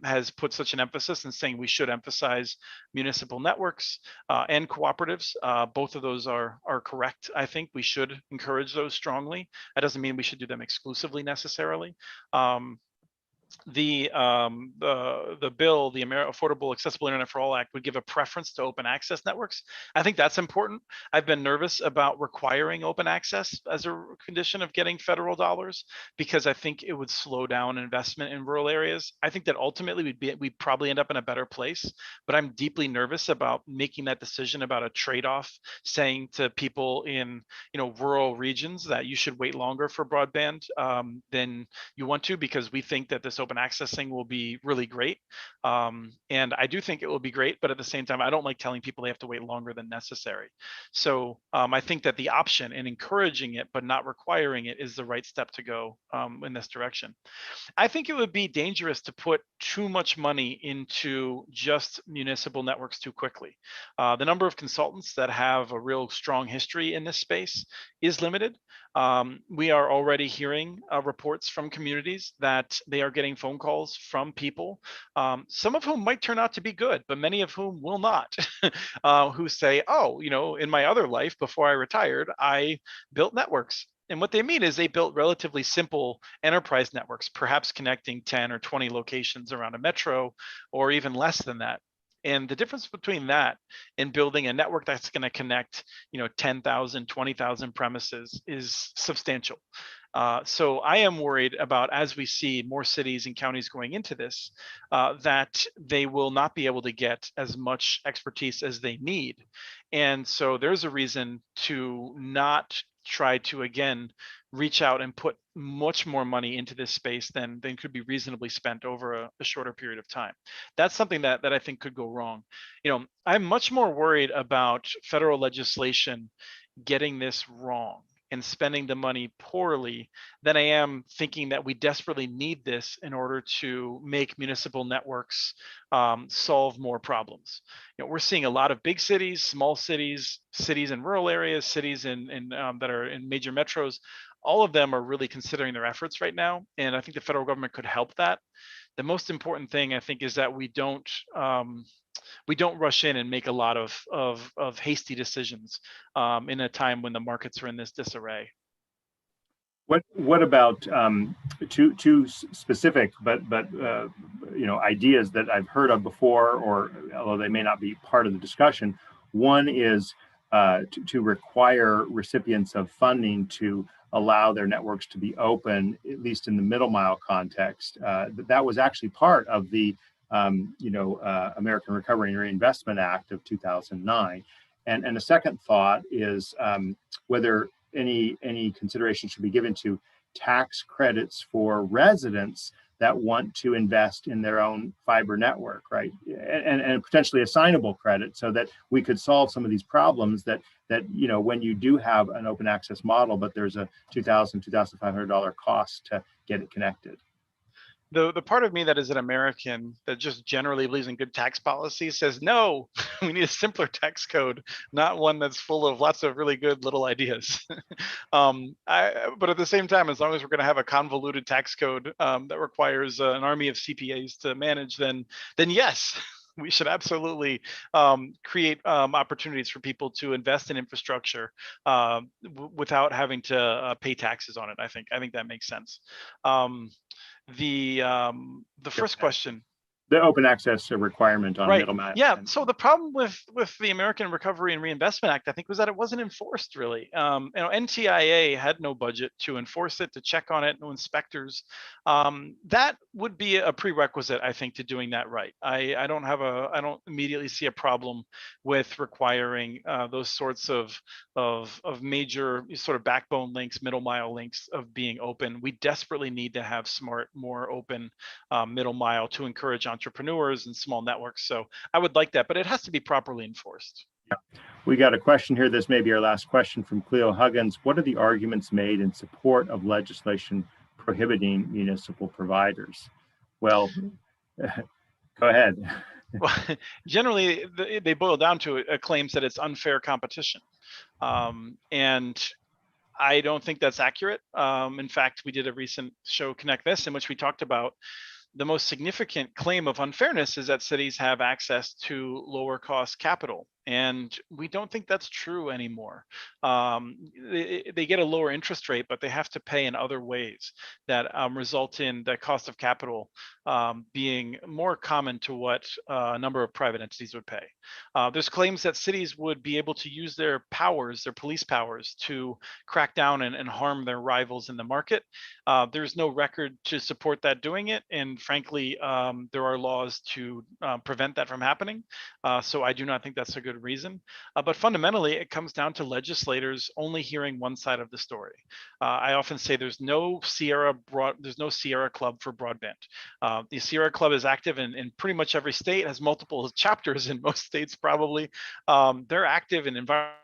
Speaker 2: has put such an emphasis in saying we should emphasize municipal networks and cooperatives. Both of those are correct. I think we should encourage those strongly. That doesn't mean we should do them exclusively necessarily. The bill, the Affordable Accessible Internet for All Act, would give a preference to open access networks. I think that's important. I've been nervous about requiring open access as a condition of getting federal dollars because I think it would slow down investment in rural areas. I think that ultimately we'd probably end up in a better place, but I'm deeply nervous about making that decision about a trade-off, saying to people in rural regions that you should wait longer for broadband than you want to because we think that this open access thing will be really great. And I do think it will be great, but at the same time, I don't like telling people they have to wait longer than necessary. So I think that the option and encouraging it, but not requiring it is the right step to go in this direction. I think it would be dangerous to put too much money into just municipal networks too quickly. The number of consultants that have a real strong history in this space is limited. We are already hearing reports from communities that they are getting phone calls from people, some of whom might turn out to be good, but many of whom will not, who say, oh, in my other life before I retired, I built networks. And what they mean is they built relatively simple enterprise networks, perhaps connecting 10 or 20 locations around a metro, or even less than that. And the difference between that and building a network that's going to connect, 10,000, 20,000 premises is substantial. So I am worried about, as we see more cities and counties going into this, that they will not be able to get as much expertise as they need. And so there's a reason to not try to, again, reach out and put much more money into this space than could be reasonably spent over a shorter period of time. That's something that I think could go wrong. I'm much more worried about federal legislation getting this wrong and spending the money poorly than I am thinking that we desperately need this in order to make municipal networks solve more problems. We're seeing a lot of big cities, small cities, cities in rural areas, cities that are in major metros. All of them are really considering their efforts right now, and I think the federal government could help that. The most important thing, I think, is that we don't rush in and make a lot of hasty decisions in a time when the markets are in this disarray.
Speaker 1: What about two specific but ideas that I've heard of before, or although they may not be part of the discussion. One is to require recipients of funding to allow their networks to be open, at least in the middle mile context. That was actually part of the American Recovery and Reinvestment Act of 2009. And the second thought is whether any consideration should be given to tax credits for residents that want to invest in their own fiber network, right? And potentially assignable credit, so that we could solve some of these problems that when you do have an open access model, but there's a $2,500 cost to get it connected.
Speaker 2: The part of me that is an American that just generally believes in good tax policy says, no, we need a simpler tax code, not one that's full of lots of really good little ideas. But at the same time, as long as we're going to have a convoluted tax code that requires an army of CPAs to manage, then yes, we should absolutely create opportunities for people to invest in infrastructure without having to pay taxes on it. I think that makes sense. The first question.
Speaker 1: The open access requirement on
Speaker 2: Right.
Speaker 1: middleman.
Speaker 2: Yeah. So the problem with the American Recovery and Reinvestment Act, I think, was that it wasn't enforced really. NTIA had no budget to enforce it, to check on it, no inspectors. That would be a prerequisite, I think, to doing that right. I don't immediately see a problem with requiring those sorts of major sort of backbone links, middle mile links of being open. We desperately need to have smart, more open middle mile to encourage entrepreneurs and small networks. So I would like that, but it has to be properly enforced.
Speaker 1: Yeah. We got a question here. This may be our last question from Cleo Huggins. What are the arguments made in support of legislation prohibiting municipal providers? Well, go ahead.
Speaker 2: Well, generally, they boil down to claims that it's unfair competition. And I don't think that's accurate. In fact, we did a recent show, Connect This, in which we talked about the most significant claim of unfairness is that cities have access to lower cost capital. And we don't think that's true anymore. They get a lower interest rate, but they have to pay in other ways that result in the cost of capital being more common to what a number of private entities would pay. There's claims that cities would be able to use their powers, their police powers, to crack down and harm their rivals in the market. There's no record to support that doing it. And frankly, there are laws to prevent that from happening. So I do not think that's a good reason. But fundamentally, it comes down to legislators only hearing one side of the story. I often say there's no Sierra Club for broadband. The Sierra Club is active in pretty much every state, has multiple chapters in most states probably. They're active in environment.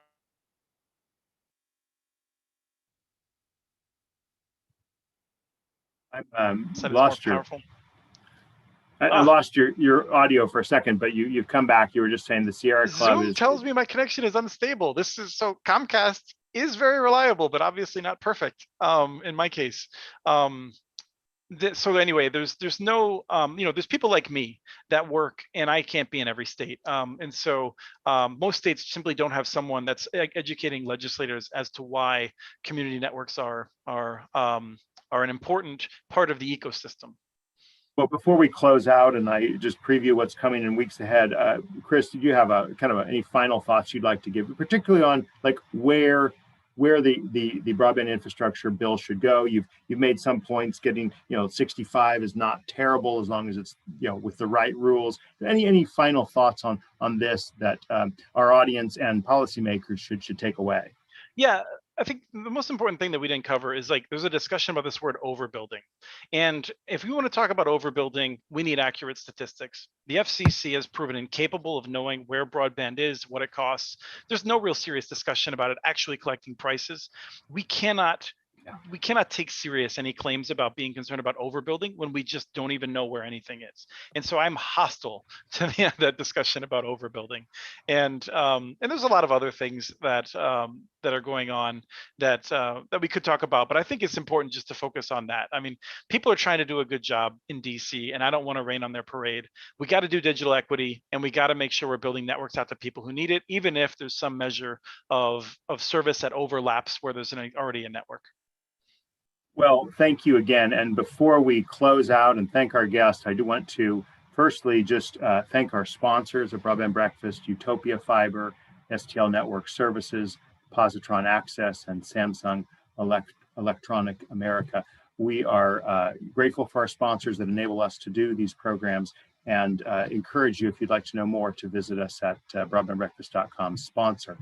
Speaker 1: I lost your audio for a second, but you've come back. You were just saying the Sierra Club
Speaker 2: Zoom tells me my connection is unstable. So Comcast is very reliable, but obviously not perfect in my case. So anyway, there's no there's people like me that work, and I can't be in every state, and so most states simply don't have someone that's educating legislators as to why community networks are an important part of the ecosystem.
Speaker 1: Well, before we close out and I just preview what's coming in weeks ahead, Chris, did you have any final thoughts you'd like to give, particularly on like where the broadband infrastructure bill should go? You've made some points. Getting 65 is not terrible as long as it's with the right rules. Any final thoughts on this that our audience and policymakers should take away?
Speaker 2: Yeah, I think the most important thing that we didn't cover is there's a discussion about this word overbuilding. And if we want to talk about overbuilding, we need accurate statistics. The FCC has proven incapable of knowing where broadband is, what it costs. There's no real serious discussion about it actually collecting prices. We cannot take serious any claims about being concerned about overbuilding when we just don't even know where anything is. And so I'm hostile to that discussion about overbuilding. And there's a lot of other things that are going on that we could talk about, but I think it's important just to focus on that. I mean, people are trying to do a good job in DC, and I don't want to rain on their parade. We got to do digital equity, and we got to make sure we're building networks out to people who need it, even if there's some measure of service that overlaps where there's already a network.
Speaker 1: Well, thank you again. And before we close out and thank our guest, I do want to firstly just thank our sponsors of Broadband Breakfast, Utopia Fiber, STL Network Services, Positron Access, and Samsung Electronic America. We are grateful for our sponsors that enable us to do these programs, and encourage you, if you'd like to know more, to visit us at broadbandbreakfast.com/sponsor.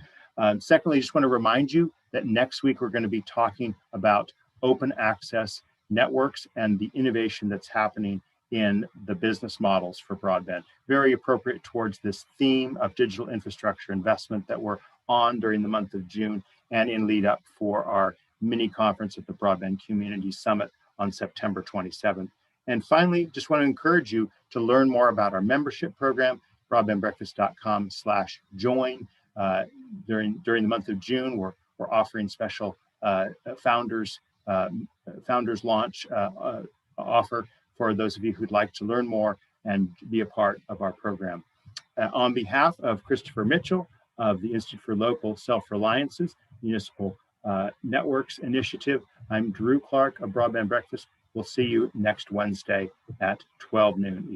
Speaker 1: Secondly, I just want to remind you that next week we're going to be talking about open access networks and the innovation that's happening in the business models for broadband. Very appropriate towards this theme of digital infrastructure investment that we're on during the month of June and in lead up for our mini conference at the Broadband Community Summit on September 27th. And finally, just want to encourage you to learn more about our membership program, broadbandbreakfast.com/join. During the month of June, we're offering special founders launch offer for those of you who'd like to learn more and be a part of our program. On behalf of Christopher Mitchell of the Institute for Local Self-Reliance's Municipal Networks Initiative, I'm Drew Clark of Broadband Breakfast. We'll see you next Wednesday at 12 noon.